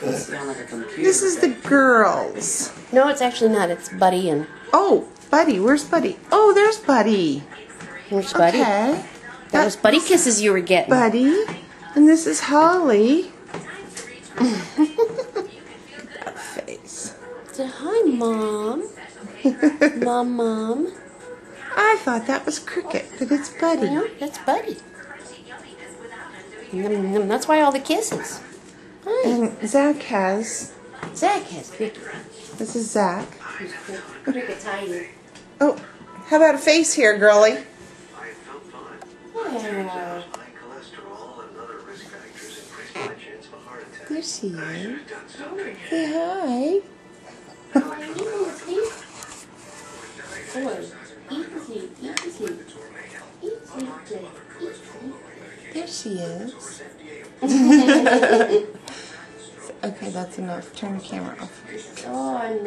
This is the girls. No, it's actually not. It's Buddy and... Oh, Buddy. Where's Buddy? Oh, there's Buddy. Where's Buddy? Okay. That was Buddy kisses you were getting. Buddy. And this is Holly. Look at that face. Say hi, Mom. Mom. I thought that was Cricket, but it's Buddy. No, that's Buddy. That's why all the kisses. Hi. And Zach has... Zach has Cricket. This is Zach. Cricket's hiding. Oh, how about a face here, girlie? Yeah. There she is. Say hi. There she is. Okay, that's enough. Turn the camera off. Oh, no.